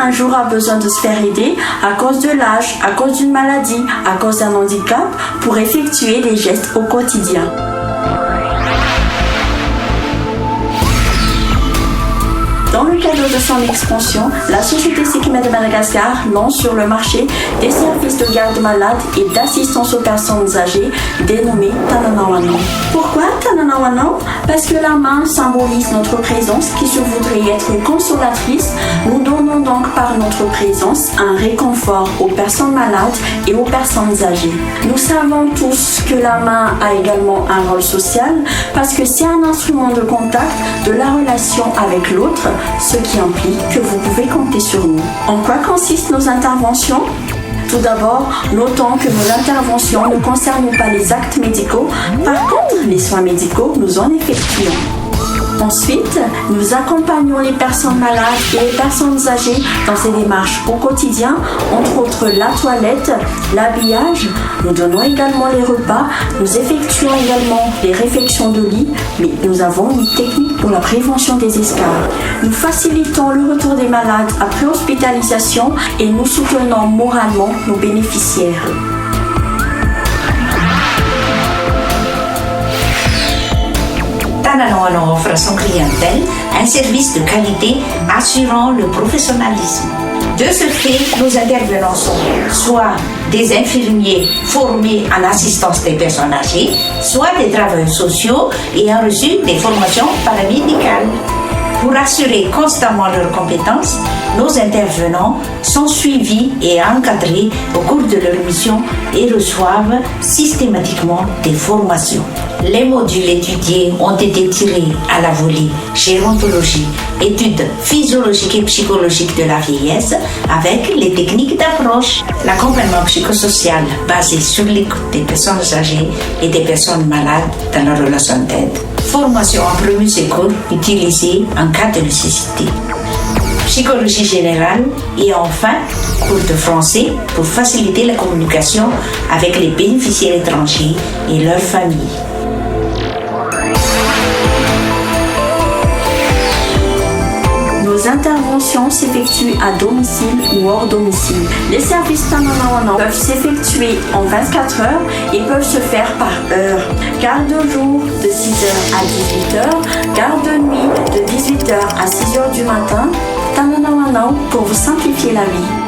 un jour a besoin de se faire aider à cause de l'âge, à cause d'une maladie, à cause d'un handicap, pour effectuer des gestes au quotidien. Dans le cadre de son expansion, la société Séquimet de Madagascar lance sur le marché des services de garde malade et d'assistance aux personnes âgées dénommés Tananawano. Pourquoi Tananawano? Parce que la main symbolise notre présence qui se voudrait être consolatrice. Nous donnons donc par notre présence un réconfort aux personnes malades et aux personnes âgées. Nous savons tous que la main a également un rôle social parce que c'est un instrument de contact de la relation avec l'autre, ce qui implique que vous pouvez compter sur nous. En quoi consistent nos interventions? Tout d'abord, notons que nos interventions ne concernent pas les actes médicaux. Par contre, les soins médicaux, nous en effectuons. Ensuite, nous accompagnons les personnes malades et les personnes âgées dans ces démarches au quotidien, entre autres la toilette, l'habillage. Nous donnons également les repas, nous effectuons également les réfections de lit, mais nous avons une technique pour la prévention des escarres. Nous facilitons le retour des malades après hospitalisation et nous soutenons moralement nos bénéficiaires. Tananawano offre à son clientèle un service de qualité assurant le professionnalisme. De ce fait, nos intervenants sont soit des infirmiers formés en assistance des personnes âgées, soit des travailleurs sociaux ayant reçu des formations paramédicales. Pour assurer constamment leurs compétences, nos intervenants sont suivis et encadrés au cours de leur mission et reçoivent systématiquement des formations. Les modules étudiés ont été tirés à la volée gérontologie, études physiologiques et psychologiques de la vieillesse avec les techniques d'approche, l'accompagnement psychosocial basé sur l'écoute des personnes âgées et des personnes malades dans la relation d'aide, formation en premier secours utilisée en cas de nécessité, psychologie générale et enfin cours de français pour faciliter la communication avec les bénéficiaires étrangers et leurs familles. Nos interventions s'effectuent à domicile ou hors domicile. Les services Tananawano peuvent s'effectuer en 24 heures et peuvent se faire par heure. Garde de jour de 6h à 18h, garde de nuit de 18h à 6h du matin. Tananawano pour vous simplifier la vie.